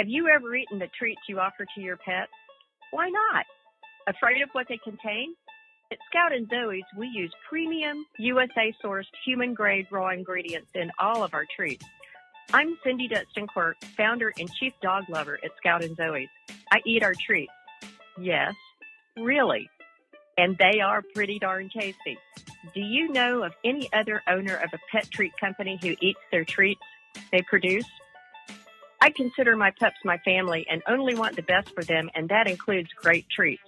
Have you ever eaten the treats you offer to your pets? Why not? Afraid of what they contain? At Scout and Zoe's, we use premium, USA-sourced, human-grade raw ingredients in all of our treats. I'm Cindy Dunston Quirk, founder and chief dog lover at Scout and Zoe's. I eat our treats. Yes, really. And they are pretty darn tasty. Do you know of any other owner of a pet treat company who eats their treats they produce? I consider my pups my family and only want the best for them, and that includes great treats.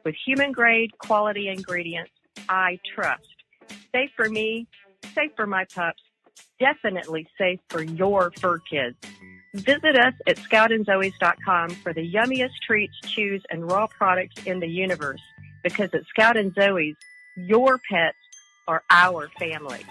With human-grade quality ingredients I trust. Safe for me, safe for my pups, definitely safe for your fur kids. Visit us at scoutandzoes.com for the yummiest treats, chews, and raw products in the universe. Because at Scout and Zoe's, your pets are our family.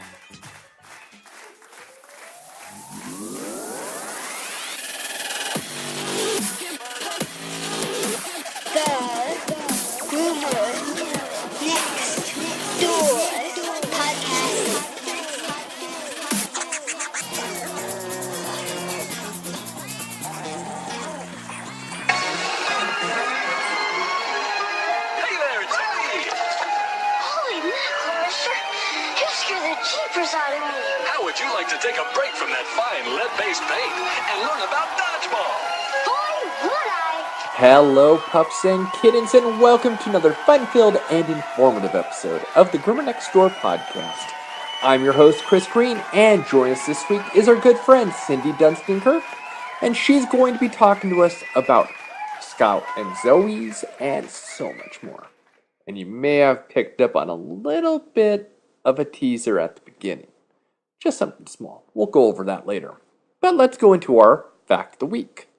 Out of me. How would you like to take a break from that fine lead-based paint and learn about dodgeball? Boy, would I! Hello, pups and kittens, and welcome to another fun-filled and informative episode of the Groomer Next Door podcast. I'm your host, Chris Green, and joining us this week is our good friend, Cindy Dunston Quirk, and she's going to be talking to us about Scout and Zoe's and so much more. And you may have picked up on a little bit of a teaser at the beginning. Just something small. We'll go over that later. But let's go into our fact of the week.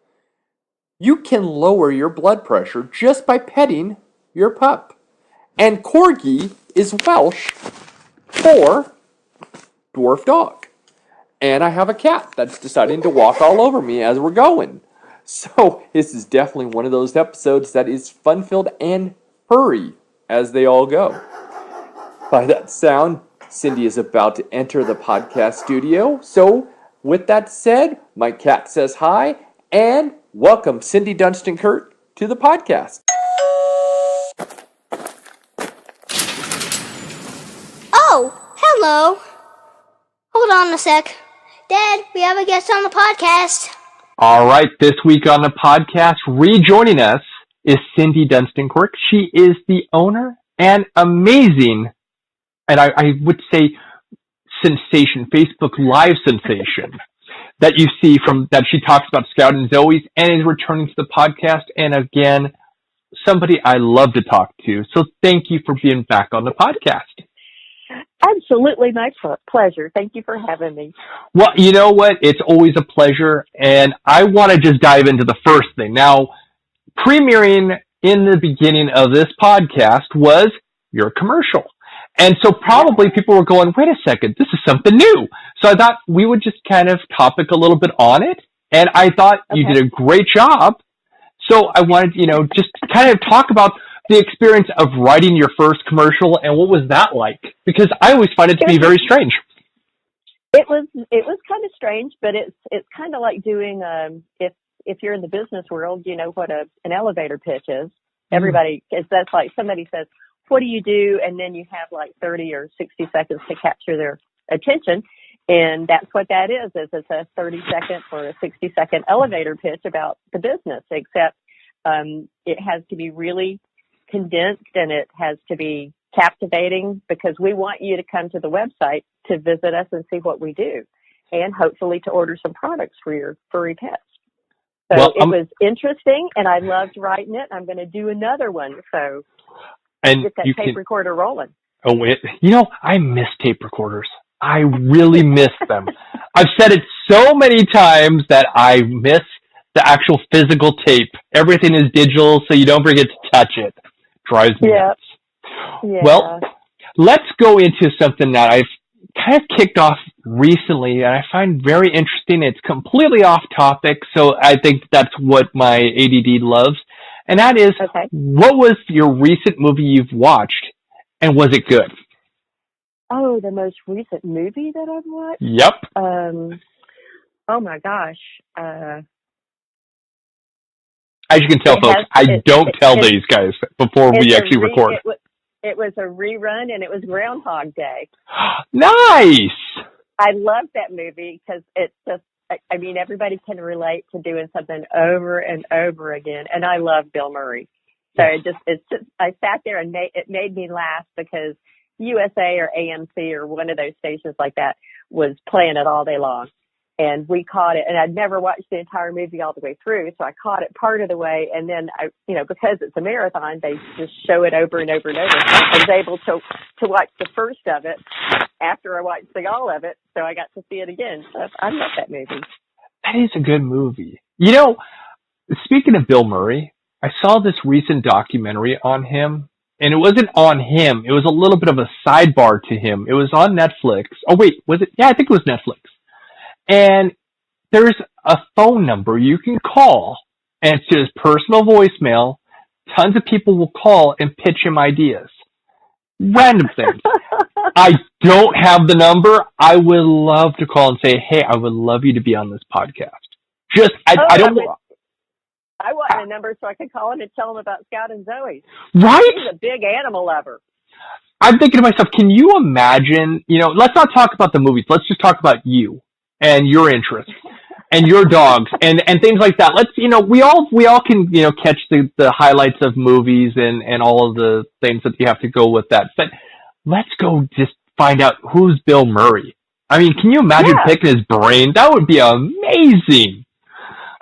You can lower your blood pressure just by petting your pup. And Corgi is Welsh for dwarf dog. And I have a cat that's deciding to walk all over me as we're going. So this is definitely one of those episodes that is fun-filled and furry as they all go. By that sound, Cindy is about to enter the podcast studio. So, with that said, my cat says hi, and welcome Cindy Dunston Quirk to the podcast. Oh, hello. Hold on a sec. Dad, we have a guest on the podcast. All right, this week on the podcast, rejoining us is Cindy Dunston Quirk. She is the owner and amazing, and I would say sensation, Facebook Live sensation that you see from that she talks about Scout and Zoe's and is returning to the podcast. And again, somebody I love to talk to. So thank you for being back on the podcast. Absolutely, my pleasure. Thank you for having me. Well, you know what? It's always a pleasure. And I want to just dive into the first thing. Now, premiering in the beginning of this podcast was your commercial. And so probably people were going, wait a second, this is something new. So I thought we would just kind of topic a little bit on it. And I thought you did a great job. So I wanted, just kind of talk about the experience of writing your first commercial and what was that like? Because I always find it to be very strange. It was kind of strange, but it's kind of like doing, if you're in the business world, you know what an elevator pitch is. Everybody, that's like somebody says, what do you do? And then you have like 30 or 60 seconds to capture their attention. And that's what that is it's a 30-second or a 60-second elevator pitch about the business, except it has to be really condensed and it has to be captivating because we want you to come to the website to visit us and see what we do and hopefully to order some products for your furry pets. So it was interesting and I loved writing it. I'm going to do another one. So and get that tape recorder rolling. Oh, I miss tape recorders. I really miss them. I've said it so many times that I miss the actual physical tape. Everything is digital, so you don't forget to touch it. Drives me nuts. Yeah. Well, let's go into something that I've kind of kicked off recently, and I find very interesting. It's completely off topic, so I think that's what my ADD loves. And that is, what was your recent movie you've watched, and was it good? Oh, the most recent movie that I've watched? Yep. Oh my gosh. As you can tell, folks, I don't tell these guys before we actually record. It was a rerun, and it was Groundhog Day. Nice! I love that movie because it's just, I mean, everybody can relate to doing something over and over again, and I love Bill Murray. So I sat there and it made me laugh because USA or AMC or one of those stations like that was playing it all day long. And we caught it, and I'd never watched the entire movie all the way through, so I caught it part of the way, and then because it's a marathon, they just show it over and over and over. I was able to watch the first of it after I watched all of it, so I got to see it again. So I love that movie. That is a good movie. Speaking of Bill Murray, I saw this recent documentary on him, and it wasn't on him. It was a little bit of a sidebar to him. It was on Netflix. Oh, wait, was it? Yeah, I think it was Netflix. And there's a phone number you can call, and it's his personal voicemail. Tons of people will call and pitch him ideas. Random things. I don't have the number. I would love to call and say, hey, I would love you to be on this podcast. I don't know. I want a number so I can call him and tell him about Scout and Zoe. Right? He's a big animal lover. I'm thinking to myself, can you imagine, let's not talk about the movies. Let's just talk about you and your interests and your dogs and things like that. Let's, we all can, catch the highlights of movies and all of the things that you have to go with that. But let's go just find out who's Bill Murray. I mean, can you imagine picking his brain? That would be amazing.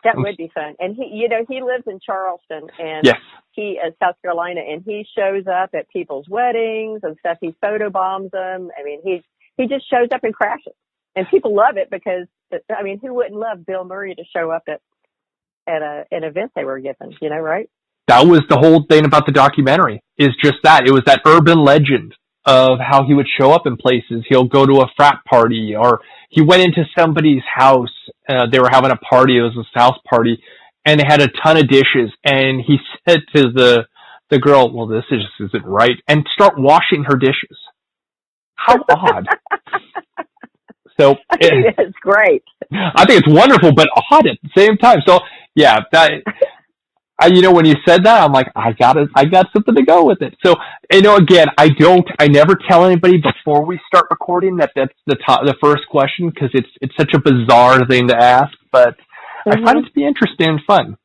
That would be fun. And he lives in Charleston and he is South Carolina, and he shows up at people's weddings and stuff. He photobombs them. I mean, he just shows up and crashes. And people love it because, I mean, who wouldn't love Bill Murray to show up at an event they were given, right? That was the whole thing about the documentary, is just that. It was that urban legend of how he would show up in places. He'll go to a frat party, or he went into somebody's house. They were having a party. It was a house party, and they had a ton of dishes. And he said to the girl, well, this just isn't right, and start washing her dishes. How odd. So it's great. I think it's wonderful, but odd at the same time. So yeah, when you said that, I'm like, I got something to go with it. So, again, I never tell anybody before we start recording that's the first question, because it's such a bizarre thing to ask, but I find it to be interesting and fun.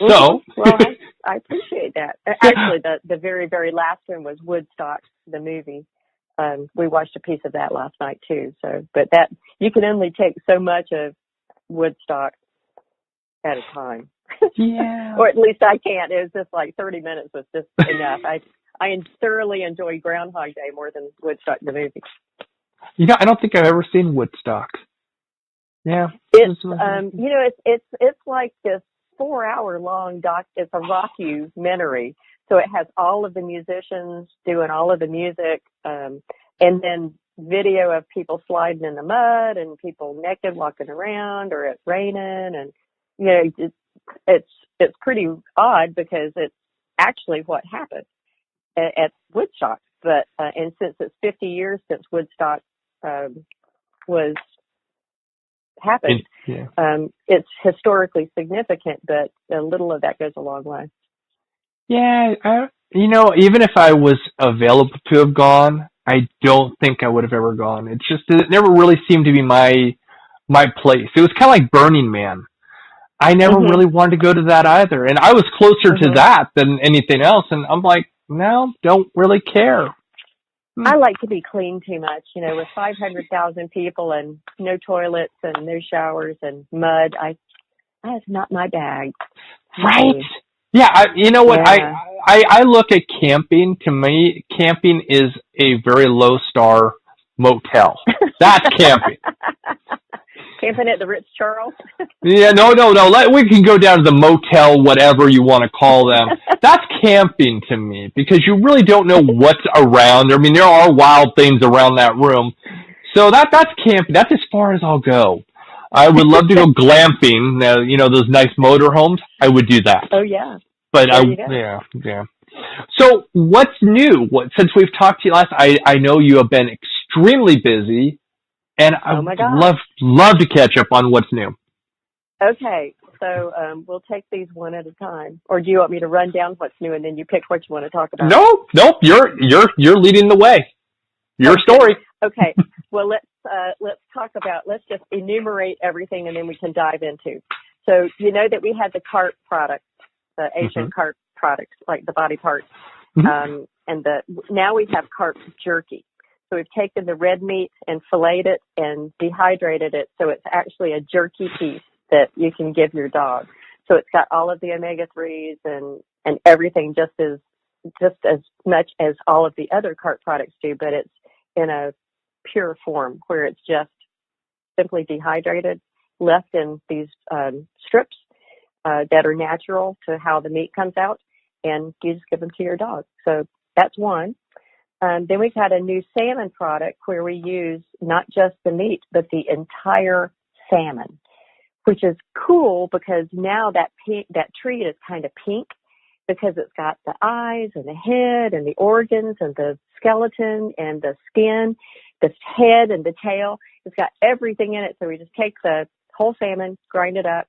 So, well, I appreciate that. Actually, the very, very last one was Woodstock, the movie. We watched a piece of that last night too. So, but that you can only take so much of Woodstock at a time. Yeah. Or at least I can't. It was just like 30 minutes was just enough. I thoroughly enjoy Groundhog Day more than Woodstock the movie. I don't think I've ever seen Woodstock. Yeah. It's it's like this 4-hour long it's a rockumentary. So it has all of the musicians doing all of the music, and then video of people sliding in the mud and people naked walking around, or it's raining, and it's pretty odd because it's actually what happened at Woodstock. But and since it's 50 years since Woodstock was happened, it's historically significant. But a little of that goes a long way. Yeah, even if I was available to have gone, I don't think I would have ever gone. It's just that it never really seemed to be my place. It was kind of like Burning Man. I never really wanted to go to that either. And I was closer to that than anything else. And I'm like, no, don't really care. I like to be clean too much, with 500,000 people and no toilets and no showers and mud. That's not my bag. Right. Yeah, you know what? Yeah. I look at camping. To me, camping is a very low-star motel. That's camping. Camping at the Ritz-Charles? Yeah, no. We can go down to the motel, whatever you want to call them. That's camping to me, because you really don't know what's around. I mean, there are wild things around that room. So that's camping. That's as far as I'll go. I would love to go glamping. Those nice motorhomes. I would do that. Oh yeah. But yeah. So what's new? Since we've talked to you last, I know you have been extremely busy, and I would love to catch up on what's new. Okay, So we'll take these one at a time. Or do you want me to run down what's new and then you pick what you want to talk about? No, you're leading the way. Your story. Okay. Well, let's talk about. Let's just enumerate everything and then we can dive into. So you know that we had the carp products, the Asian carp products, like the body parts, and now we have carp jerky. So we've taken the red meat and filleted it and dehydrated it, so it's actually a jerky piece that you can give your dog. So it's got all of the omega-3s and everything just as much as all of the other carp products do, but it's in a pure form where it's just simply dehydrated, left in these strips that are natural to how the meat comes out, and you just give them to your dog. So that's one. Then we've had a new salmon product where we use not just the meat, but the entire salmon, which is cool because now that treat is kind of pink because it's got the eyes and the head and the organs and the skeleton and the skin, the head and the tail. It's got everything in it. So we just take the whole salmon, grind it up,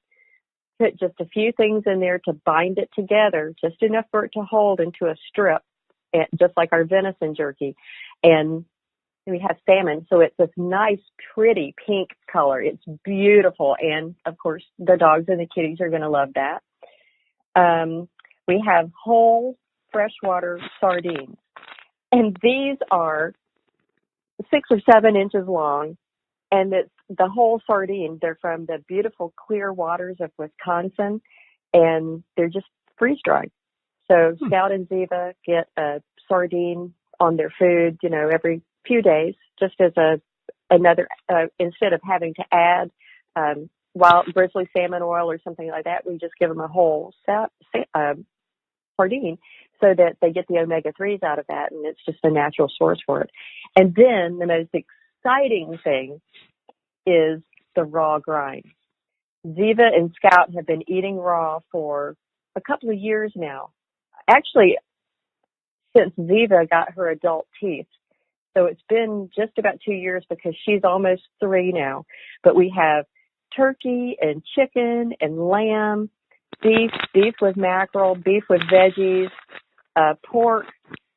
put just a few things in there to bind it together, just enough for it to hold into a strip, just like our venison jerky. And we have salmon, so it's this nice, pretty pink color. It's beautiful. And, of course, the dogs and the kitties are going to love that. We have whole freshwater sardines. And these are 6 or 7 inches long. And it's the whole sardine. They're from the beautiful clear waters of Wisconsin. And they're just freeze-dried. So Scout and Ziva get a sardine on their food, every few days, just as another, instead of having to add wild grizzly salmon oil or something like that, we just give them a whole sardine so that they get the omega-3s out of that, and it's just a natural source for it. And then the most exciting thing is the raw grind. Ziva and Scout have been eating raw for a couple of years now. Actually, since Ziva got her adult teeth. So it's been just about 2 years because she's almost 3 now. But we have turkey and chicken and lamb, beef with mackerel, beef with veggies, pork,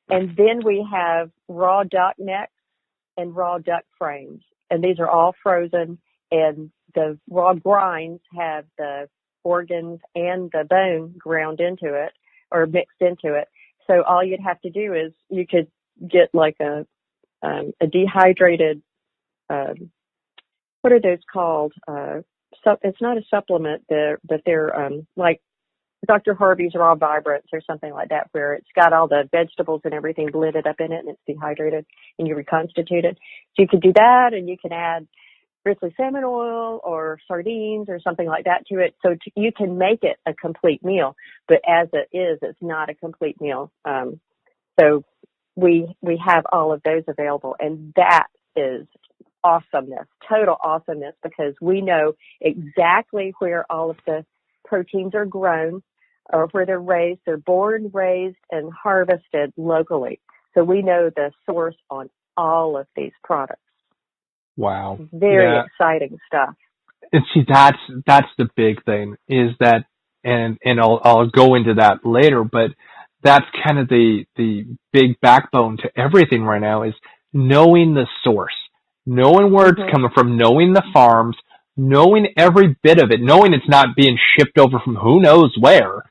and then we have raw duck necks and raw duck frames. And these are all frozen, and the raw grinds have the organs and the bone ground into it or mixed into it. So all you'd have to do is you could get like a dehydrated, what are those called? It's not a supplement, but they're like Dr. Harvey's Raw Vibrants or something like that, where it's got all the vegetables and everything blended up in it and it's dehydrated and you reconstitute it. So you could do that, and you can add grizzly salmon oil or sardines or something like that to it. So you can make it a complete meal, but as it is, it's not a complete meal. So we have all of those available, and that is awesomeness, total awesomeness, because we know exactly where all of the proteins are grown or where they're raised. They're born, raised, and harvested locally. So we know the source on all of these products. Wow. Very exciting stuff. And see, that's the big thing is that, and I'll go into that later, but that's kind of the big backbone to everything right now is knowing the source, knowing where it's coming from, knowing the farms, knowing every bit of it, knowing it's not being shipped over from who knows where.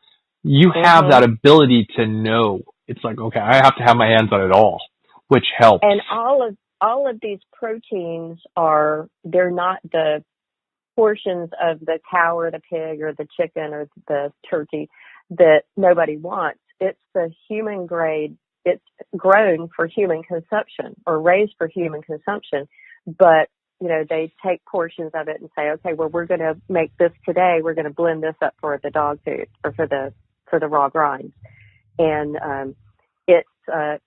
You have that ability to know. It's like, okay, I have to have my hands on it all, which helps. And all of these proteins they're not the portions of the cow or the pig or the chicken or the turkey that nobody wants. It's the human grade. It's grown for human consumption or raised for human consumption. But, they take portions of it and say, okay, well, we're going to make this today. We're going to blend this up for the dog food or for the raw grinds. And,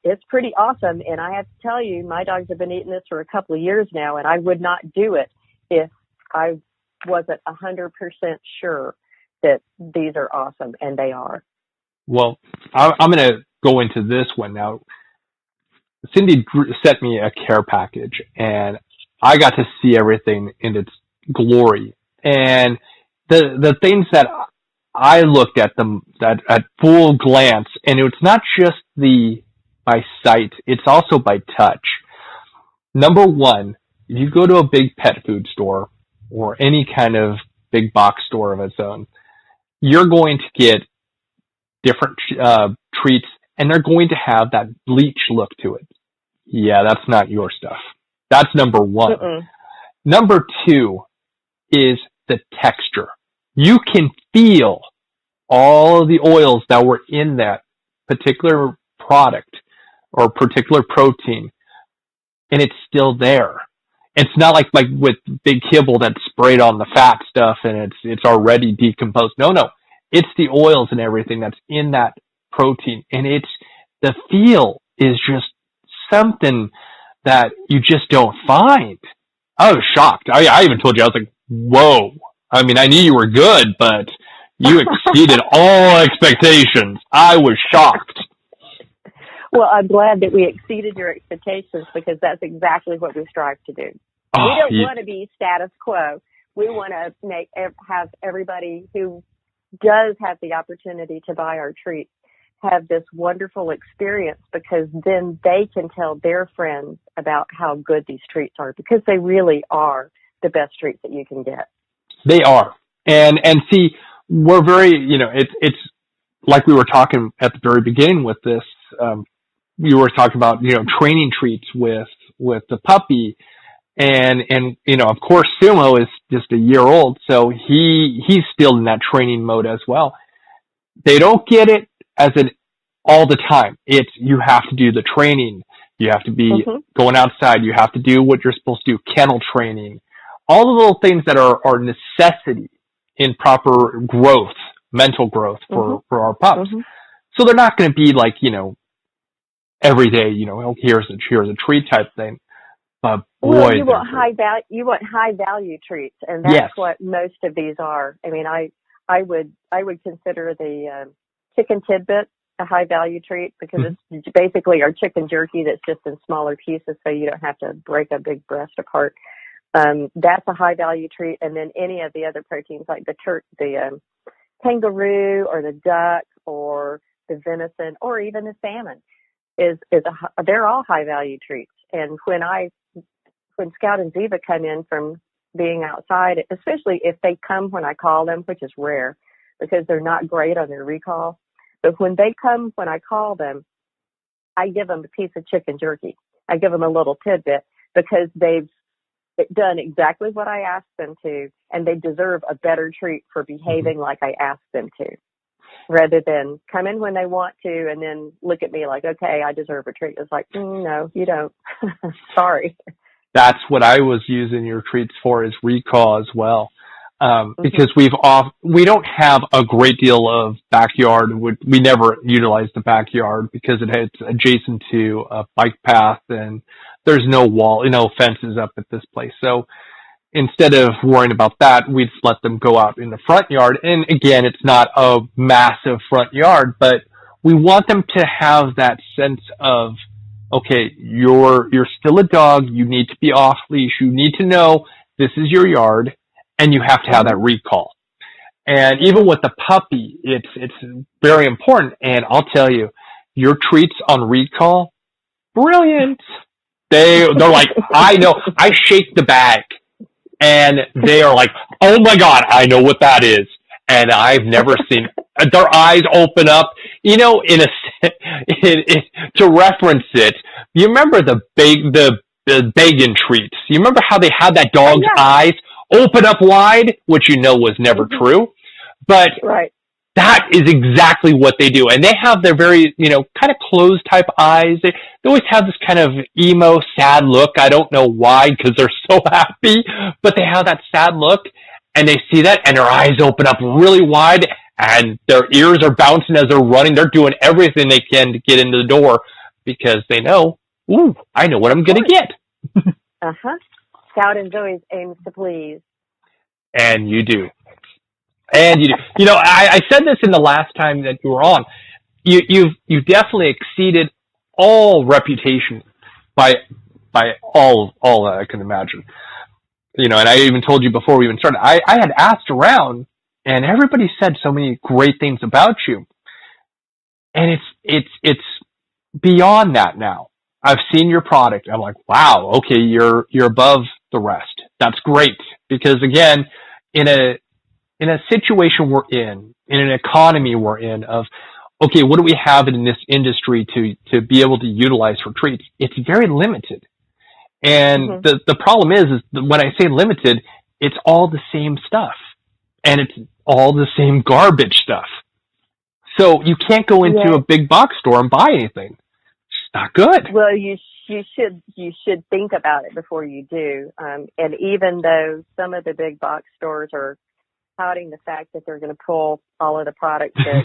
it's pretty awesome. And I have to tell you, my dogs have been eating this for a couple of years now, and I would not do it if I wasn't 100% sure that these are awesome, and they are. Well, I'm going to go into this one now. Cindy sent me a care package, and I got to see everything in its glory. And the things that I looked at them at full glance, and it's not just by sight, it's also by touch. Number one, if you go to a big pet food store or any kind of big box store of its own, you're going to get different treats, and they're going to have that bleach look to it. Yeah, that's not your stuff. That's number one. Mm-mm. Number two is the texture. You can feel all of the oils that were in that particular product or particular protein, and it's still there. It's not like with big kibble that's sprayed on the fat stuff and it's already decomposed. No. It's the oils and everything that's in that protein, and the feel is just something that you just don't find. I was shocked. I even told you, I was like, whoa. I mean, I knew you were good, but you exceeded all expectations. I was shocked. Well, I'm glad that we exceeded your expectations, because that's exactly what we strive to do. We don't want to be status quo. We want to have everybody who does have the opportunity to buy our treats have this wonderful experience, because then they can tell their friends about how good these treats are, because they really are the best treats that you can get. They are. And see, we're very, it's like we were talking at the very beginning with this, you were talking about, training treats with the puppy. And, of course, Sumo is just a year old, so he's still in that training mode as well. They don't get it as all the time. It's, you have to do the training. You have to be going outside. You have to do what you're supposed to do, kennel training, all the little things that are necessity in proper growth, mental growth for our pups. So they're not going to be like, every day, here's a treat type thing. Boy, well, you want high value treats, and that's what most of these are. I mean, I would consider the chicken tidbit a high value treat, because it's basically our chicken jerky that's just in smaller pieces, so you don't have to break a big breast apart. That's a high value treat, and then any of the other proteins like the kangaroo or the duck or the venison or even the salmon they're all high value treats. And when Scout and Ziva come in from being outside, especially if they come when I call them, which is rare because they're not great on their recall, but when they come when I call them, I give them a piece of chicken jerky. I give them a little tidbit, because they've done exactly what I asked them to, and they deserve a better treat for behaving like I asked them to, rather than come in when they want to and then look at me like, okay, I deserve a treat. It's like, no, you don't. Sorry. That's what I was using your treats for, is recall as well. Because we don't have a great deal of backyard. We never utilize the backyard because it's adjacent to a bike path, and there's no wall, fences up at this place. So instead of worrying about that, we just let them go out in the front yard. And again, it's not a massive front yard, but we want them to have that sense of, okay, you're still a dog. You need to be off leash. You need to know this is your yard, and you have to have that recall. And even with the puppy, it's very important. And I'll tell you, your treats on recall, brilliant. They're like, I know. I shake the bag, and they are like, oh my God, I know what that is. And I've never seen their eyes open up, to reference it. You remember the bacon treats? You remember how they had that dog's eyes open up wide, which was never true, but that is exactly what they do. And they have their very, kind of closed type eyes. They always have this kind of emo, sad look. I don't know why, because they're so happy, but they have that sad look, and they see that, and their eyes open up really wide, and their ears are bouncing as they're running. They're doing everything they can to get into the door, because they know, ooh, I know what I'm going to get. Scout and Zoe aims to please. And you do. And you do. I said this in the last time that you were on. You've definitely exceeded all reputation by all that I can imagine. And I even told you before we even started, I had asked around and everybody said so many great things about you. And it's beyond that now. I've seen your product. I'm like, wow, okay, you're above the rest. That's great. Because again, in a situation we're in an economy we're in of, okay, what do we have in this industry to be able to utilize for treats? It's very limited. And the problem is when I say limited, it's all the same stuff. And it's all the same garbage stuff. So you can't go into a big box store and buy anything. It's not good. Well, you should think about it before you do. And even though some of the big box stores are touting the fact that they're going to pull all of the products that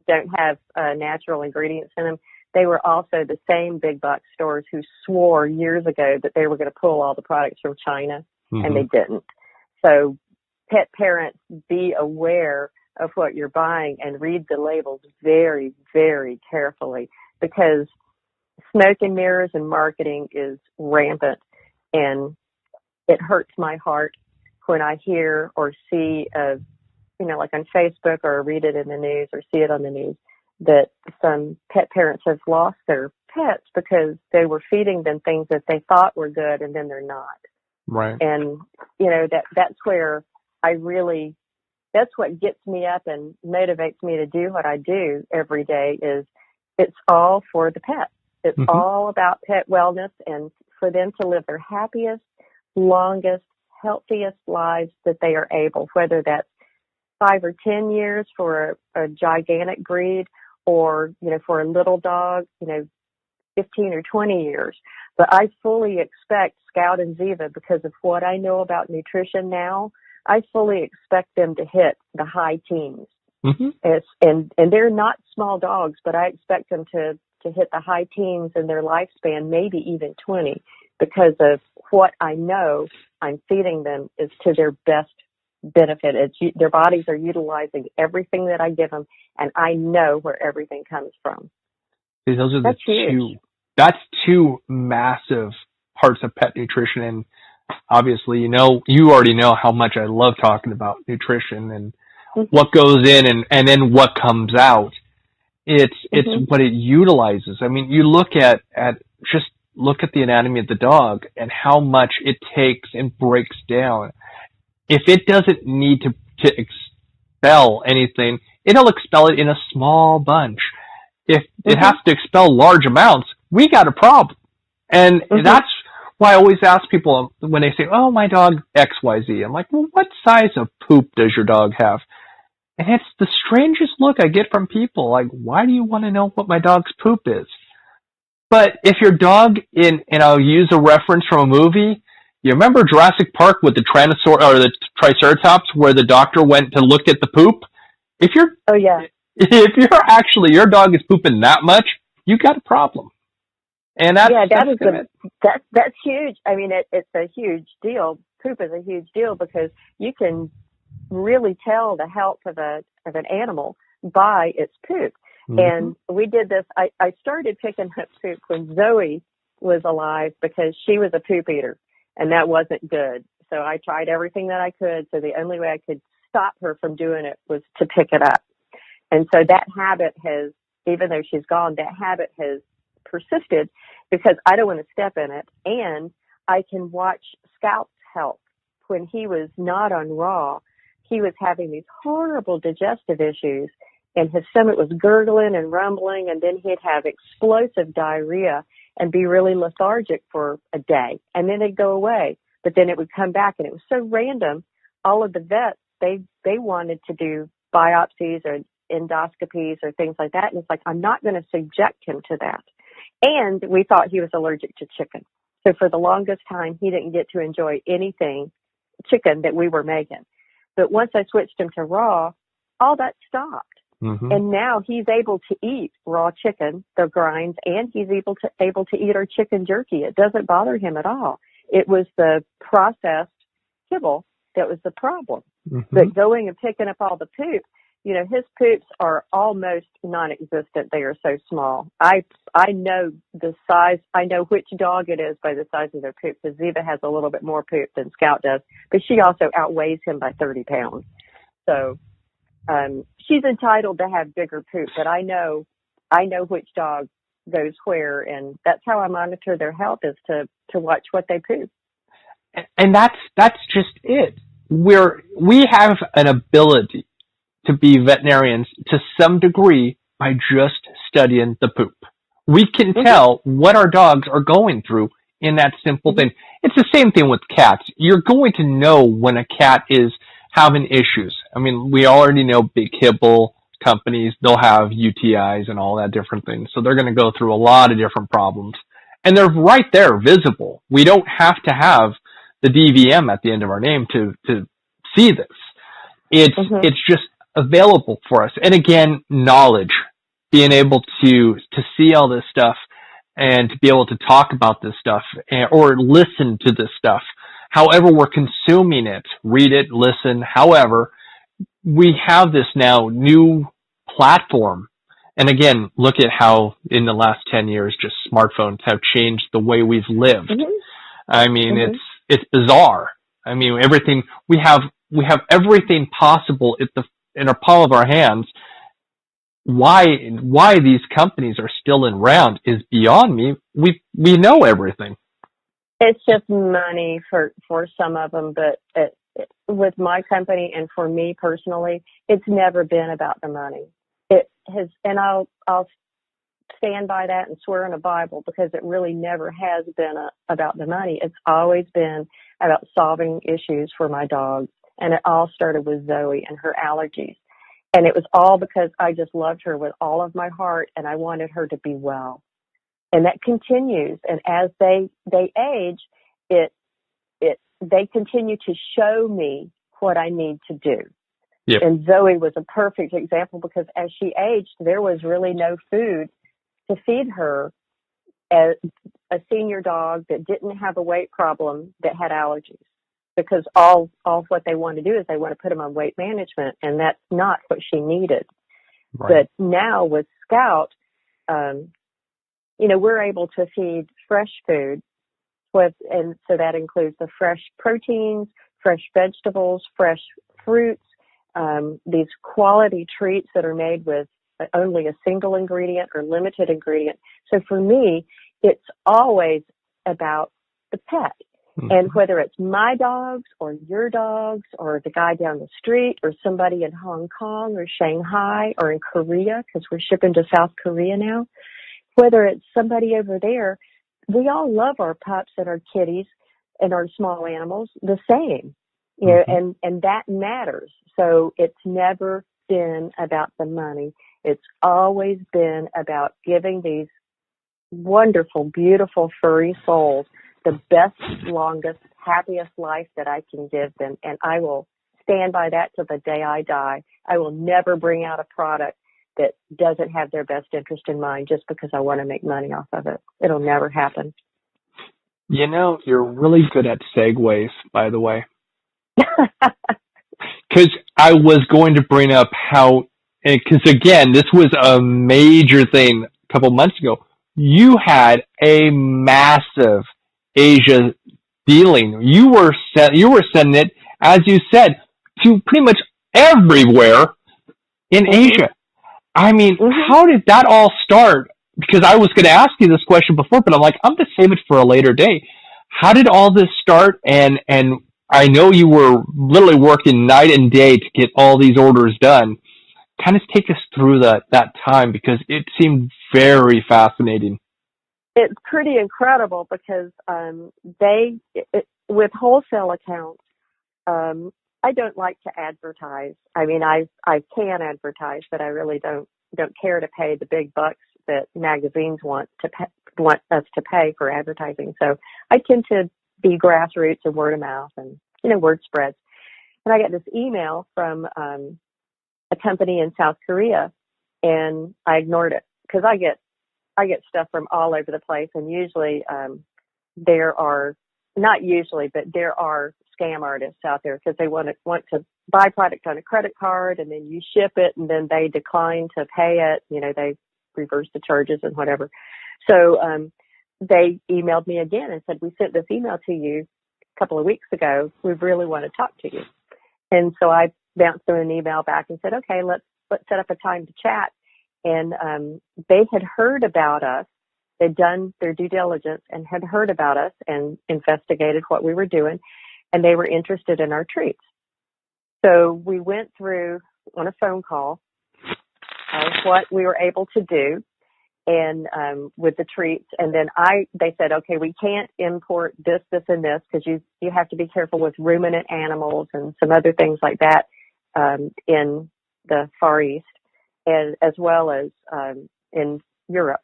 don't have natural ingredients in them, they were also the same big box stores who swore years ago that they were going to pull all the products from China, and they didn't. So pet parents, be aware of what you're buying and read the labels very, very carefully, because smoke and mirrors and marketing is rampant, and it hurts my heart when I hear or see, like on Facebook or read it in the news or see it on the news, that some pet parents have lost their pets because they were feeding them things that they thought were good and then they're not. Right. And, that's where that's what gets me up and motivates me to do what I do every day. Is it's all for the pet. It's all about pet wellness and for them to live their happiest, longest, healthiest lives that they are able, whether that's 5 or 10 years for a gigantic breed or, for a little dog, 15 or 20 years. But I fully expect Scout and Ziva, because of what I know about nutrition now, I fully expect them to hit the high teens. And they're not small dogs, but I expect them to hit the high teens in their lifespan, maybe even 20, because of what I know I'm feeding them is to their best benefit. Their bodies are utilizing everything that I give them, and I know where everything comes from. See, those are That's huge. That's two massive parts of pet nutrition. And obviously, you already know how much I love talking about nutrition and what goes in and then what comes out. It's what it utilizes. I mean, you look at the anatomy of the dog and how much it takes and breaks down. If it doesn't need to expel anything, it'll expel it in a small bunch. If it has to expel large amounts, we got a problem. And that's why I always ask people when they say, oh, my dog XYZ. I'm like, well, what size of poop does your dog have? And it's the strangest look I get from people. Like, why do you want to know what my dog's poop is? But if your dog, and I'll use a reference from a movie, you remember Jurassic Park with the the Triceratops, where the doctor went to look at the poop? If your dog is pooping that much, you got a problem. And that's huge. I mean, it's a huge deal. Poop is a huge deal because you can really tell the health of an animal by its poop. And we did this. I started picking up poop when Zoe was alive because she was a poop eater, and that wasn't good. So I tried everything that I could. So the only way I could stop her from doing it was to pick it up. And so that habit has, even though she's gone, that habit has persisted because I don't want to step in it. And I can watch Scout's health. When he was not on raw, he was having these horrible digestive issues, and his stomach was gurgling and rumbling, and then he'd have explosive diarrhea and be really lethargic for a day, and then it'd go away. But then it would come back, and it was so random. All of the vets, they wanted to do biopsies or endoscopies or things like that, and it's like, I'm not going to subject him to that. And we thought he was allergic to chicken. So for the longest time, he didn't get to enjoy anything chicken that we were making. But once I switched him to raw, all that stopped. And now he's able to eat raw chicken, the grinds, and he's able to eat our chicken jerky. It doesn't bother him at all. It was the processed kibble that was the problem. But going and picking up all the poop, his poops are almost non-existent. They are so small. I know the size. I know which dog it is by the size of their poop, because Ziva has a little bit more poop than Scout does, but she also outweighs him by 30 pounds. So she's entitled to have bigger poop, but I know which dog goes where, and that's how I monitor their health, is to watch what they poop. And that's just it. We have an ability to be veterinarians to some degree by just studying the poop. We can tell what our dogs are going through in that simple thing. It's the same thing with cats. You're going to know when a cat is having issues. I mean, we already know big kibble companies, they'll have UTIs and all that different things. So they're going to go through a lot of different problems. And they're right there, visible. We don't have to have the DVM at the end of our name to see this. It's just available for us. And again, knowledge, being able to see all this stuff and to be able to talk about this stuff or listen to this stuff. However we're consuming it, read it, listen, however, we have this now new platform. And again, look at how in the last 10 years, just smartphones have changed the way we've lived. I mean, it's bizarre. I mean, everything we have everything possible in our palm of our hands. Why these companies are still around is beyond me. We know everything. It's just money for some of them, but with my company and for me personally, it's never been about the money. It has, and I'll stand by that and swear in a Bible, because it really never has been about the money. It's always been about solving issues for my dogs, and it all started with Zoe and her allergies. And it was all because I just loved her with all of my heart, and I wanted her to be well. And that continues. And as they age, they continue to show me what I need to do. Yep. And Zoe was a perfect example, because as she aged, there was really no food to feed her as a senior dog that didn't have a weight problem that had allergies. Because all what they want to do is they want to put them on weight management, and that's not what she needed. Right. But now with Scout, we're able to feed fresh food, and so that includes the fresh proteins, fresh vegetables, fresh fruits, these quality treats that are made with only a single ingredient or limited ingredient. So for me, it's always about the pet. And whether it's my dogs or your dogs or the guy down the street or somebody in Hong Kong or Shanghai or in Korea, because we're shipping to South Korea now, whether it's somebody over there, we all love our pups and our kitties and our small animals the same, and that matters. So it's never been about the money. It's always been about giving these wonderful, beautiful, furry souls the best, longest, happiest life that I can give them. And I will stand by that till the day I die. I will never bring out a product that doesn't have their best interest in mind just because I want to make money off of it. It'll never happen. You're really good at segues, by the way. Because I was going to bring up how, because again, this was a major thing a couple months ago. You had a massive Asia dealing. You were sending it, as you said, to pretty much everywhere in Asia. I mean, how did that all start? Because I was going to ask you this question before, but I'm like, I'm going to save it for a later day. How did all this start? And I know you were literally working night and day to get all these orders done. Kind of take us through that time, because it seemed very fascinating. It's pretty incredible, because with wholesale accounts, I don't like to advertise. I mean, I can advertise, but I really don't care to pay the big bucks that magazines want us to pay for advertising. So I tend to be grassroots and word of mouth, and word spreads. And I got this email from a company in South Korea, and I ignored it, because I get stuff from all over the place, and usually there are scam artists out there, because they want to buy product on a credit card, and then you ship it, and then they decline to pay it. They reverse the charges and whatever. So they emailed me again and said, "We sent this email to you a couple of weeks ago. We really want to talk to you." And so I bounced them an email back and said, okay, let's set up a time to chat. And they had heard about us. They'd done their due diligence and had heard about us and investigated what we were doing, and they were interested in our treats. So we went through on a phone call what we were able to do and with the treats. And then they said, okay, we can't import this, and this because you have to be careful with ruminant animals and some other things like that in the Far East, and as well as in Europe.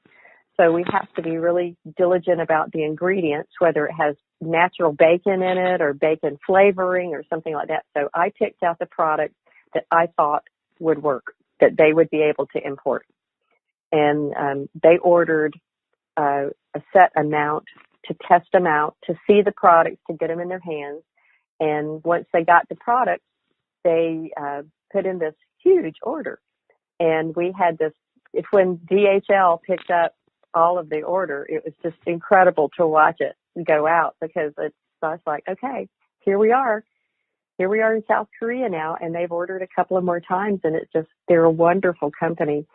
So we have to be really diligent about the ingredients, whether it has natural bacon in it or bacon flavoring or something like that. So I picked out the product that I thought would work, that they would be able to import. And they ordered a set amount to test them out, to see the products, to get them in their hands. And once they got the product, they put in this huge order. And we had this, when DHL picked up all of the order, it was just incredible to watch it go out, because I was like, okay, here we are in South Korea now, and they've ordered a couple of more times, and they're a wonderful company.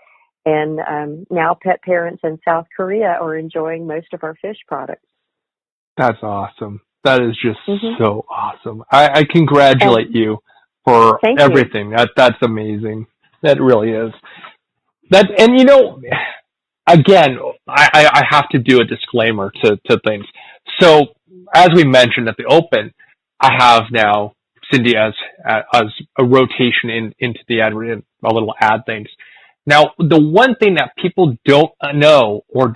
And now pet parents in South Korea are enjoying most of our fish products. That's awesome. That is just so awesome. I congratulate you for everything. That's amazing. That really is. And you know, again, I have to do a disclaimer to things. So, as we mentioned at the open, I have now Cindy as a rotation into the ad, a little ad things. Now, the one thing that people don't know or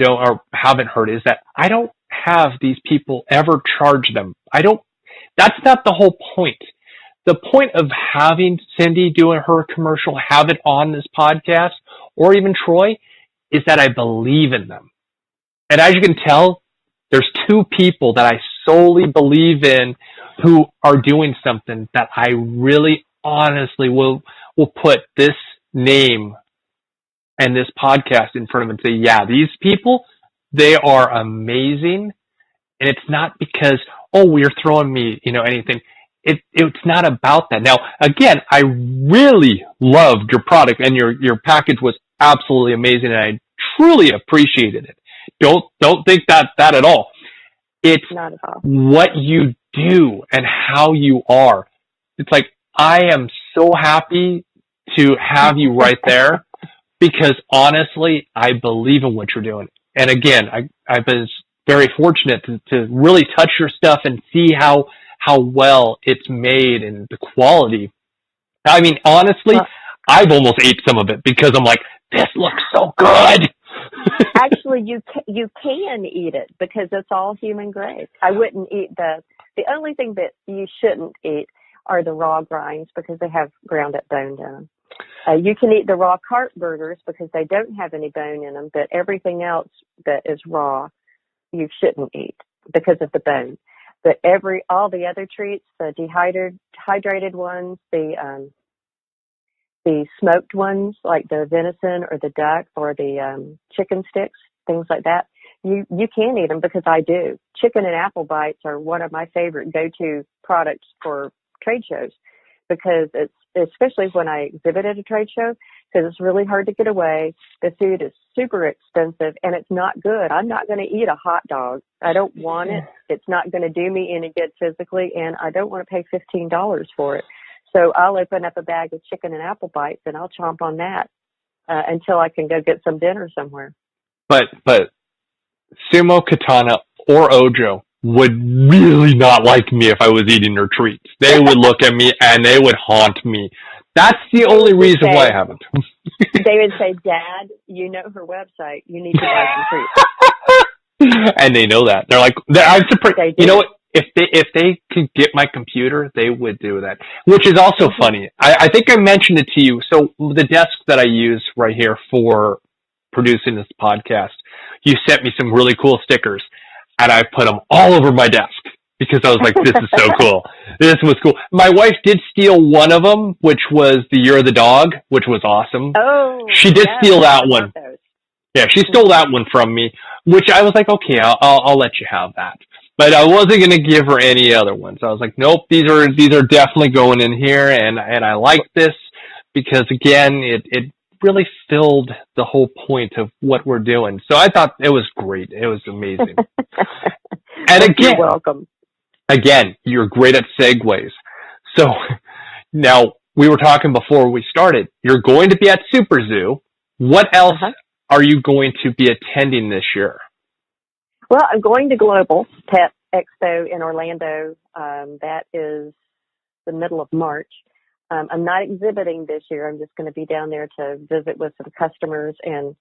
haven't heard is that I don't have these people ever charge them. That's not the whole point. The point of having Cindy doing her commercial, have it on this podcast, or even Troy, is that I believe in them. And as you can tell, there's two people that I solely believe in who are doing something that I really honestly will put this name and this podcast in front of them and say, yeah, these people, they are amazing. And it's not because, you're throwing me, anything. It's not about that. Now, again, I really loved your product, and your package was absolutely amazing, and I truly appreciated it. Don't think that at all. It's not at all. What you do and how you are. It's like, I am so happy to have you right there, because honestly, I believe in what you're doing. And again, I was very fortunate to really touch your stuff and see how well it's made and the quality. I mean, honestly, I've almost ate some of it because I'm like, this looks so good. Actually, you can eat it because it's all human grade. I wouldn't eat the only thing that you shouldn't eat are the raw grinds, because they have ground up bone in them. You can eat the raw carp burgers because they don't have any bone in them, but everything else that is raw, you shouldn't eat because of the bone. But all the other treats, the dehydrated ones, the smoked ones like the venison or the duck or the chicken sticks, things like that, you can eat them because I do. Chicken and apple bites are one of my favorite go-to products for trade shows, because it's, especially when I exhibit at a trade show, because it's really hard to get away. The food is super expensive and it's not good. I'm not going to eat a hot dog. I don't want it. It's not going to do me any good physically, and I don't want to pay $15 for it. So I'll open up a bag of chicken and apple bites and I'll chomp on that until I can go get some dinner somewhere. But Sumo, Katana, or Ojo would really not like me if I was eating their treats. They would look at me and they would haunt me. That's the only reason why I haven't. They would say, Dad, you know her website. You need to buy some treats. And they know that. They're like, I'm surprised. You know what? If they could get my computer, they would do that, which is also funny. I think I mentioned it to you. So the desk that I use right here for producing this podcast, you sent me some really cool stickers, and I put them all over my desk because I was like, this is so cool. This was cool. My wife did steal one of them, which was the Year of the Dog, which was awesome. Oh, she did steal that one. Yeah, she stole that one from me, which I was like, okay, I'll let you have that. But I wasn't going to give her any other ones. I was like, nope, these are definitely going in here, and I like this because again, it really filled the whole point of what we're doing. So I thought it was great. It was amazing. And again, you're welcome. Again, you're great at segues. So now we were talking before we started. You're going to be at SuperZoo. What else are you going to be attending this year? Well, I'm going to Global Pet Expo in Orlando. That is the middle of March. I'm not exhibiting this year. I'm just going to be down there to visit with some customers and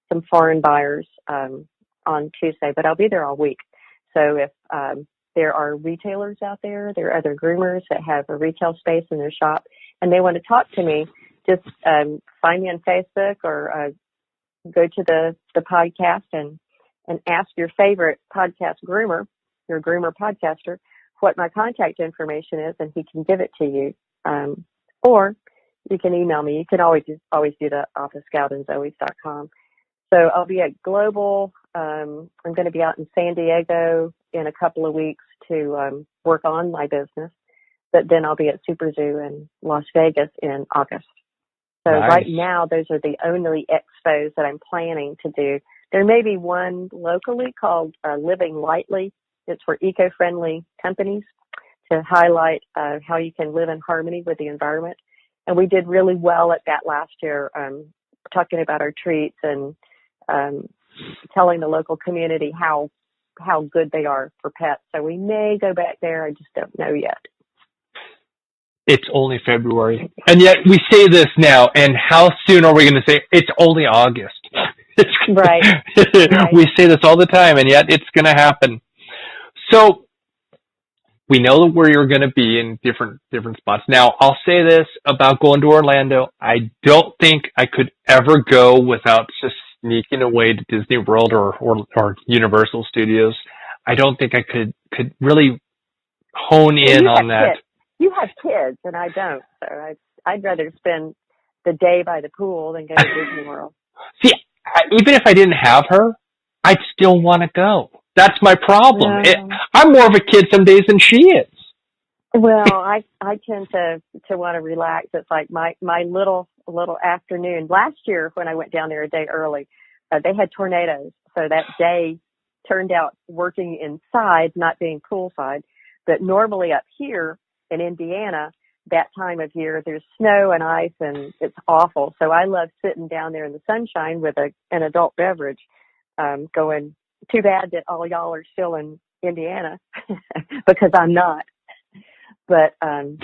some foreign buyers on Tuesday, but I'll be there all week. So if there are retailers out there, there are other groomers that have a retail space in their shop, and they want to talk to me, just find me on Facebook or go to the podcast and ask your favorite podcast groomer, your groomer podcaster, what my contact information is, and he can give it to you. Or you can email me. You can always do that off of scoutandzoes.com. So I'll be at Global. I'm going to be out in San Diego in a couple of weeks to work on my business. But then I'll be at SuperZoo in Las Vegas in August. So Right now, those are the only expos that I'm planning to do. There may be one locally called Living Lightly. It's for eco-friendly companies to highlight how you can live in harmony with the environment. And we did really well at that last year, talking about our treats and telling the local community how good they are for pets. So we may go back there. I just don't know yet. It's only February. And yet we say this now, and how soon are we going to say it's only August? Right. We say this all the time, and yet it's going to happen. So we know where you're going to be in different spots. Now, I'll say this about going to Orlando. I don't think I could ever go without just sneaking away to Disney World or Universal Studios. I don't think I could really hone in on that. Kids. You have kids, and I don't. So I'd rather spend the day by the pool than go to Disney World. See, even if I didn't have her, I'd still want to go. That's my problem. I'm more of a kid some days than she is. Well, I tend to want to relax. It's like my little afternoon. Last year when I went down there a day early, they had tornadoes. So that day turned out working inside, not being poolside. But normally up here in Indiana, that time of year, there's snow and ice, and it's awful. So I love sitting down there in the sunshine with an adult beverage, going, too bad that all y'all are still in Indiana because I'm not. But I'm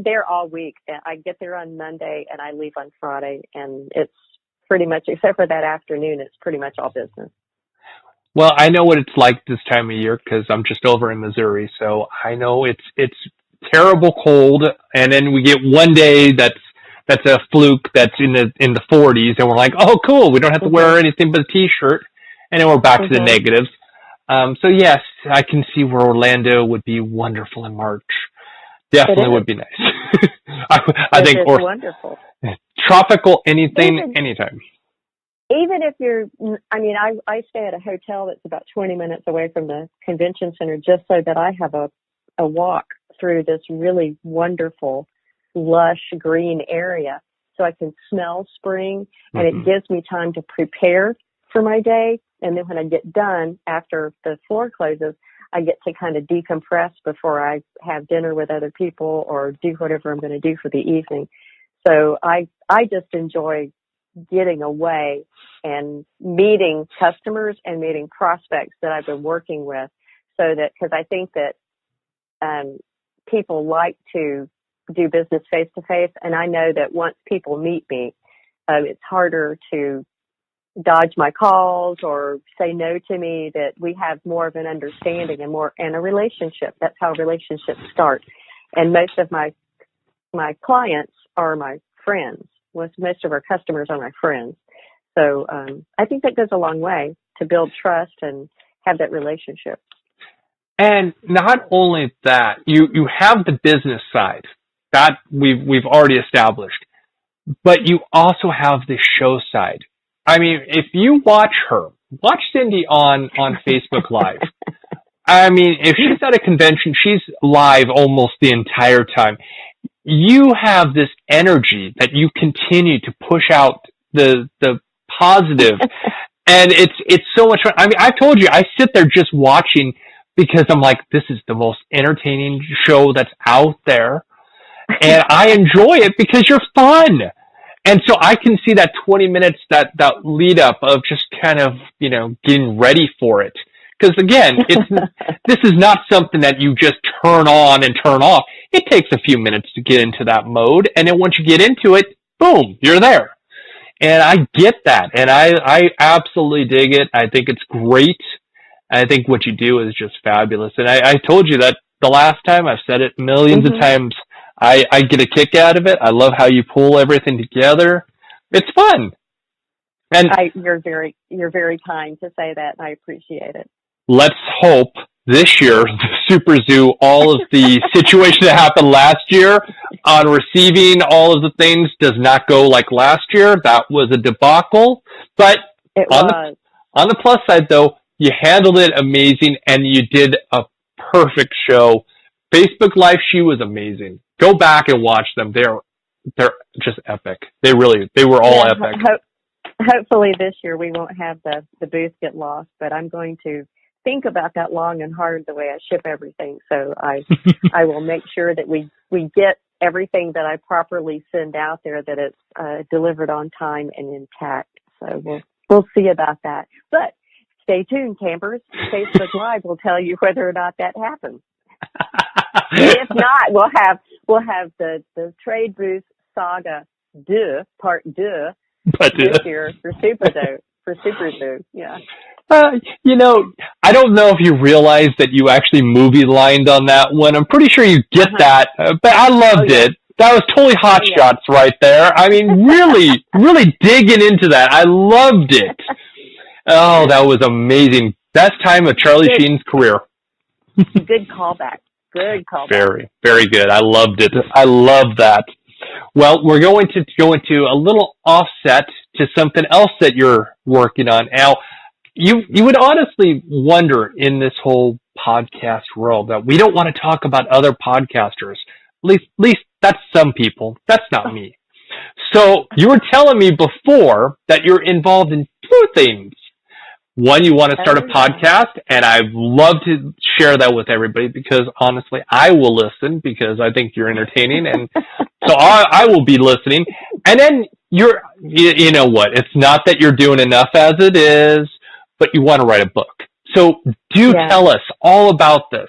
there all week. I get there on Monday and I leave on Friday, and it's pretty much, except for that afternoon, it's pretty much all business. Well, I know what it's like this time of year because I'm just over in Missouri, so I know it's terrible cold, and then we get one day that's a fluke that's in the 40s, and we're like, oh, cool, we don't have to wear anything but a t-shirt, and then we're back to the negatives. So yes, I can see where Orlando would be wonderful in March. Definitely would be nice. I think wonderful. Tropical anything, anytime. Even if I stay at a hotel that's about 20 minutes away from the convention center just so that I have a walk through this really wonderful, lush green area so I can smell spring, and it gives me time to prepare for my day. And then when I get done after the floor closes, I get to kind of decompress before I have dinner with other people or do whatever I'm going to do for the evening. So I just enjoy getting away and meeting customers and meeting prospects that I've been working with, so that, because I think that people like to do business face to face, and I know that once people meet me, it's harder to dodge my calls or say no to me, that we have more of an understanding and a relationship. That's how relationships start. And most of my clients are my friends. Most of our customers are my friends. So I think that goes a long way to build trust and have that relationship. And not only that, you have the business side that we've already established, but you also have the show side. I mean, if you watch Cindy on Facebook Live, I mean, if she's at a convention, she's live almost the entire time. You have this energy that you continue to push out the positive, and it's so much fun. I mean, I've told you, I sit there just watching because I'm like, this is the most entertaining show that's out there, and I enjoy it because you're fun. And so I can see that 20 minutes, that lead up of just kind of, getting ready for it. Because again, this is not something that you just turn on and turn off. It takes a few minutes to get into that mode. And then once you get into it, boom, you're there. And I get that. And I absolutely dig it. I think it's great. I think what you do is just fabulous. And I told you that the last time. I've said it millions of times. I get a kick out of it. I love how you pull everything together. It's fun. And you're very kind to say that, and I appreciate it. Let's hope this year, the SuperZoo, all of the situation that happened last year on receiving all of the things does not go like last year. That was a debacle. But on the plus side, though, you handled it amazing, and you did a perfect show. Facebook Live, she was amazing. Go back and watch them. They're just epic. They were all epic. Hopefully this year we won't have the booth get lost, but I'm going to think about that long and hard the way I ship everything. So I will make sure that we get everything that I properly send out there, that it's delivered on time and intact. So we'll see about that. But stay tuned, campers. Facebook Live will tell you whether or not that happens. If not, we'll have the trade booth saga part 2 this year for SuperZoo. Yeah. I don't know if you realize that you actually movie lined on that one. I'm pretty sure you get that, but I loved it. That was totally hot shots right there. I mean, really, really digging into that. I loved it. Oh, that was amazing. Best time of Charlie Sheen's career. Good callback. Very, very good. I loved it. I love that. Well, we're going to go into a little offset to something else that you're working on. Now, you would honestly wonder in this whole podcast world that we don't want to talk about other podcasters. At least that's some people. That's not me. So you were telling me before that you're involved in 2 things. One, you want to start a podcast, and I'd love to share that with everybody because, honestly, I will listen because I think you're entertaining, and so I will be listening. And then you know what? It's not that you're doing enough as it is, but you want to write a book. So tell us all about this.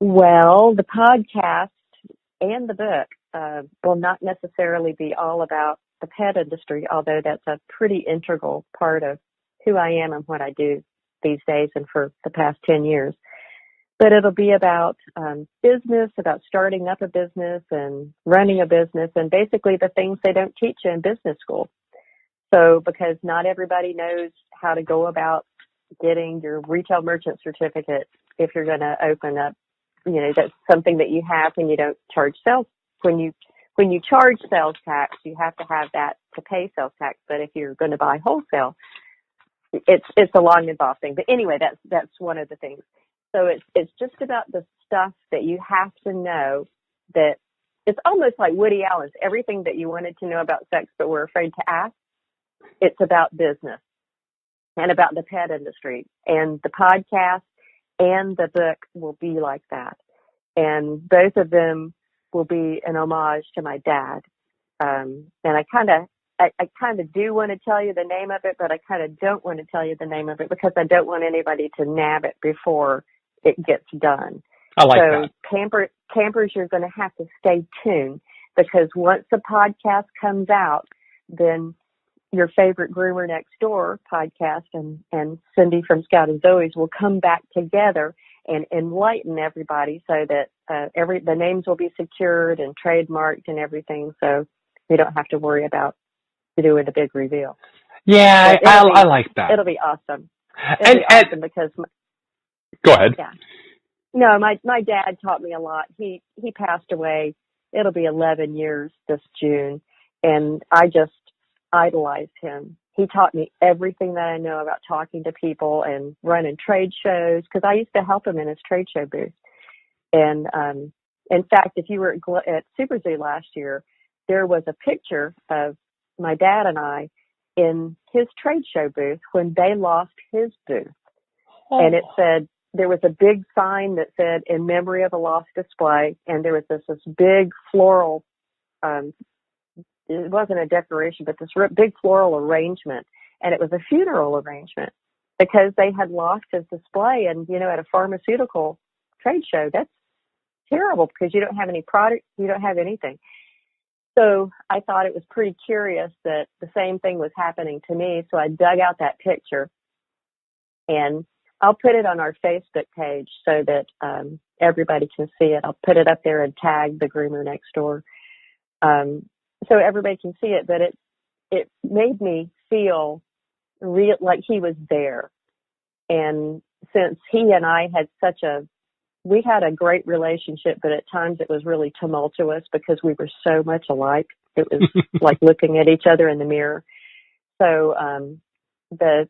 Well, the podcast and the book will not necessarily be all about the pet industry, although that's a pretty integral part of who I am and what I do these days and for the past 10 years. But it'll be about business, about starting up a business and running a business, and basically the things they don't teach you in business school. So because not everybody knows how to go about getting your retail merchant certificate if you're going to open up, that's something that you have when you don't charge sales. When you charge sales tax, you have to have that to pay sales tax. But if you're going to buy wholesale, it's a long involved thing. But anyway, that's one of the things. So it's just about the stuff that you have to know, that it's almost like Woody Allen's everything that you wanted to know about sex but were afraid to ask. It's about business and about the pet industry, and the podcast and the book will be like that. And both of them will be an homage to my dad. And I kind of do want to tell you the name of it, but I kind of don't want to tell you the name of it because I don't want anybody to nab it before it gets done. I like that. So campers, you're going to have to stay tuned, because once the podcast comes out, then your favorite Groomer Next Door podcast and Cindy from Scout and Zoe's will come back together and enlighten everybody so that the names will be secured and trademarked and everything, so we don't have to worry about doing a big reveal. Yeah, I like that. It'll be awesome. Awesome because go ahead. Yeah. No, my dad taught me a lot. He passed away. It'll be 11 years this June, and I just idolized him. he taught me everything that I know about talking to people and running trade shows, because I used to help him in his trade show booth. And in fact, if you were at SuperZoo last year, there was a picture of my dad and I in his trade show booth when they lost his booth. Oh. And it said, there was a big sign that said, in memory of a lost display, and there was this big floral, it wasn't a decoration, but this big floral arrangement, and it was a funeral arrangement because they had lost his display. And, you know, at a pharmaceutical trade show, that's terrible because you don't have any product, you don't have anything. So I thought it was pretty curious that the same thing was happening to me. So I dug out that picture, and I'll put it on our Facebook page so that everybody can see it. I'll put it up there and tag the groomer next door, so everybody can see it. But it made me feel real, like he was there. And since he and I had we had a great relationship, but at times it was really tumultuous because we were so much alike. It was like looking at each other in the mirror. So the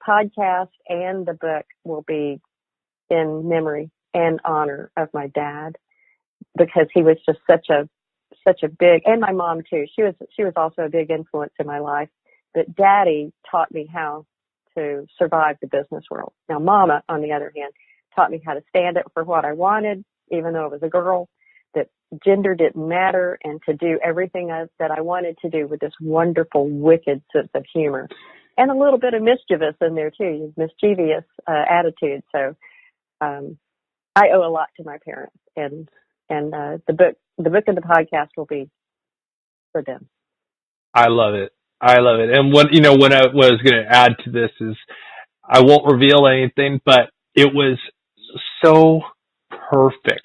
podcast and the book will be in memory and honor of my dad, because he was just such a big, and my mom too. She was also a big influence in my life. But Daddy taught me how to survive the business world. Now, Mama, on the other hand, taught me how to stand up for what I wanted, even though I was a girl, that gender didn't matter, and to do everything that I wanted to do with this wonderful, wicked sense of humor. And a little bit of mischievous in there too, mischievous attitude. So I owe a lot to my parents, and the book and the podcast will be for them. I love it. And what I was going to add to this is, I won't reveal anything, but it was so perfect.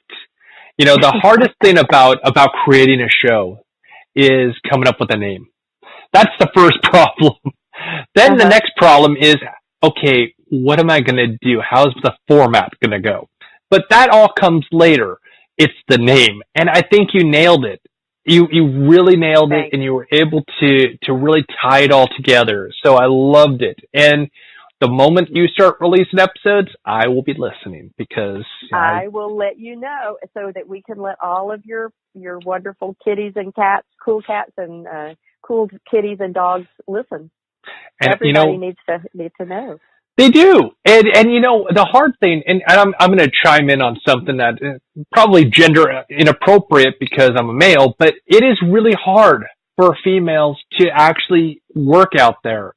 You know, the hardest thing about creating a show is coming up with a name. That's the first problem. Then the next problem is, okay, what am I going to do? How's the format going to go? But that all comes later. It's the name. And I think you nailed it. You really nailed it, and you were able to really tie it all together. So I loved it. And the moment you start releasing episodes, I will be listening, because I will let you know so that we can let all of your wonderful kitties and cats, cool cats and cool kitties and dogs listen. And everybody needs to know. They do. And you know, the hard thing, and I'm going to chime in on something that is probably gender inappropriate because I'm a male, but it is really hard for females to actually work out there.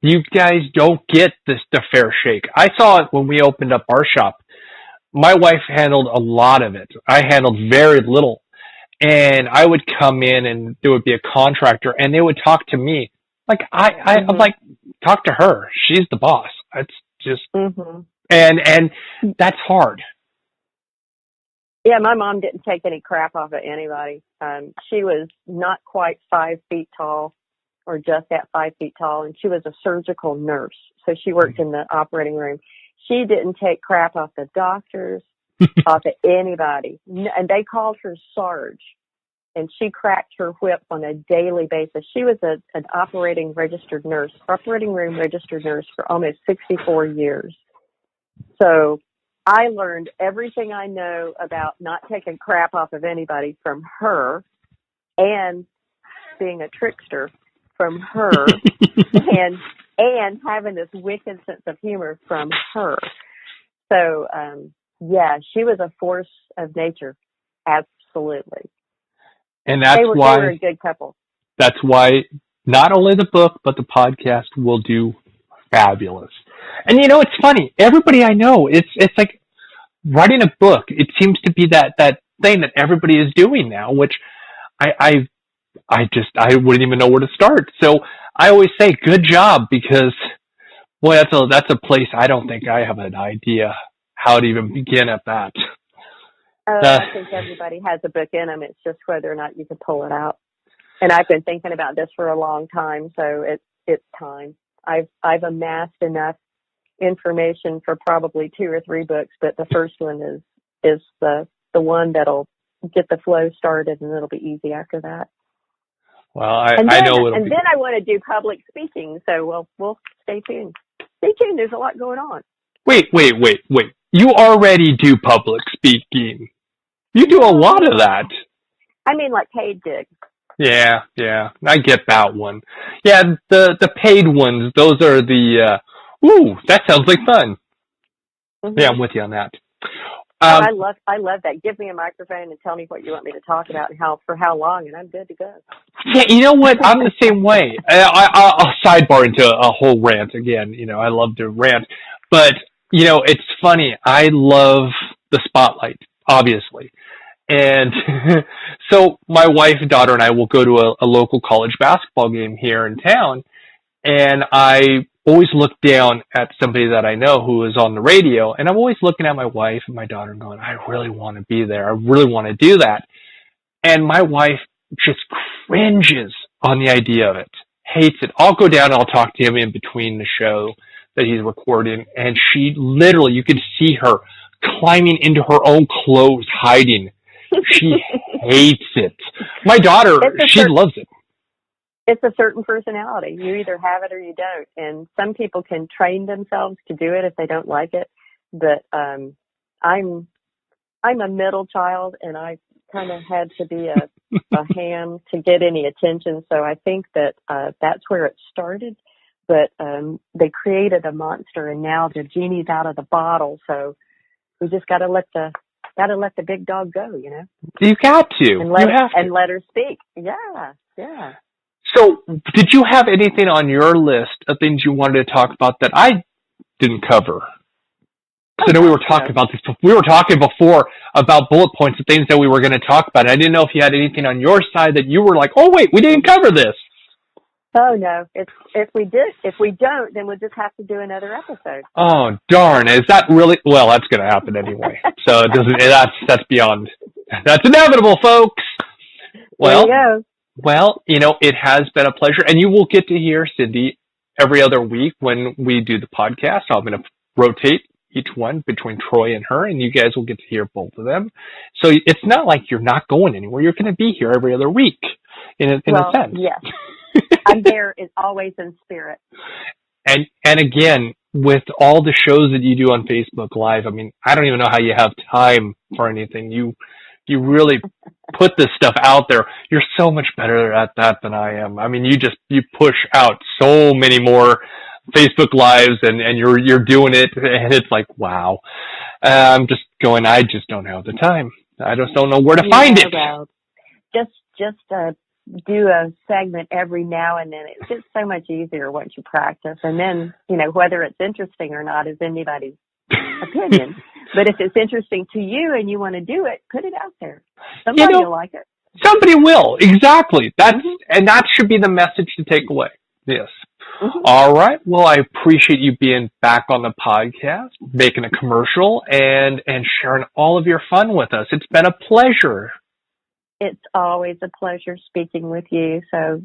You guys don't get the fair shake. I saw it when we opened up our shop. My wife handled a lot of it. I handled very little. And I would come in, and there would be a contractor, and they would talk to me. Like, I'm like, talk to her. She's the boss. It's just, and that's hard. Yeah, my mom didn't take any crap off of anybody. She was not quite 5 feet tall, or just at 5 feet tall, and she was a surgical nurse. So she worked in the operating room. She didn't take crap off the doctors, off of anybody. And they called her Sarge, and she cracked her whip on a daily basis. She was an operating room registered nurse for almost 64 years. So I learned everything I know about not taking crap off of anybody from her, and being a trickster from her, and having this wicked sense of humor from her. So, yeah, she was a force of nature. Absolutely. And that's they were a good couple. That's why not only the book, but the podcast will do fabulous. And you know, it's funny. Everybody I know, it's like writing a book. It seems to be that thing that everybody is doing now, which I wouldn't even know where to start. So I always say, good job, because boy, that's a place I don't think I have an idea how to even begin at that. I think everybody has a book in them. It's just whether or not you can pull it out. And I've been thinking about this for a long time, so it's time. I've amassed enough information for probably 2 or 3 books, but the first one is the one that'll get the flow started, and it'll be easy after that. Well, I know it'll and be. then I want to do public speaking, so we'll stay tuned. Stay tuned. There's a lot going on. Wait. You already do public speaking. You do a lot of that. I mean, like paid gigs. Yeah, I get that one. Yeah, the paid ones, those are the, that sounds like fun. Mm-hmm. Yeah, I'm with you on that. I love that. Give me a microphone and tell me what you want me to talk about and for how long, and I'm good to go. Yeah, you know what? I'm the same way. I'll sidebar into a whole rant again. I love to rant. But, it's funny. I love the spotlight, obviously. And so my wife and daughter and I will go to a local college basketball game here in town. And I always look down at somebody that I know who is on the radio. And I'm always looking at my wife and my daughter and going, I really want to be there. I really want to do that. And my wife just cringes on the idea of it, hates it. I'll go down and I'll talk to him in between the show that he's recording. And she literally, you could see her climbing into her own clothes, hiding. She hates it. My daughter, she loves it. It's a certain personality. You either have it or you don't. And some people can train themselves to do it if they don't like it. But I'm a middle child, and I kind of had to be a ham to get any attention. So I think that that's where it started. But they created a monster, and now the genie's out of the bottle. So we just got to let the big dog go, You got to. And let her speak. Yeah. So, did you have anything on your list of things you wanted to talk about that I didn't cover? Because I know we were talking about this. We were talking before about bullet points of things that we were going to talk about. I didn't know if you had anything on your side that you were like, oh wait, we didn't cover this. Oh no! If we don't, then we'll just have to do another episode. Oh darn! Is that really? Well, that's going to happen anyway. So it doesn't. That's beyond. That's inevitable, folks. Well, there you go. Well, it has been a pleasure, and you will get to hear Cindy every other week when we do the podcast. I'm going to rotate each one between Troy and her, and you guys will get to hear both of them. So it's not like you're not going anywhere. You're going to be here every other week, in a sense. Yes. I'm there is always in spirit. And again, with all the shows that you do on Facebook Live, I mean, I don't even know how you have time for anything. You really put this stuff out there. You're so much better at that than I am. I mean, you push out so many more Facebook Lives, and you're doing it, and it's like, wow. I'm just going, I just don't have the time. I just don't know where to find it. Well, just do a segment every now and then. It's just so much easier once you practice. And then, whether it's interesting or not is anybody's opinion. But if it's interesting to you and you want to do it, put it out there. Somebody will like it. Somebody will. Exactly. And that should be the message to take away. Yes. Mm-hmm. All right. Well, I appreciate you being back on the podcast, making a commercial, and sharing all of your fun with us. It's been a pleasure. It's always a pleasure speaking with you. So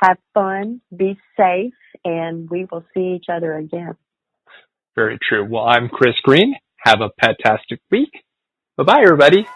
have fun, be safe, and we will see each other again. Very true. Well, I'm Chris Green. Have a fantastic week. Bye-bye, everybody.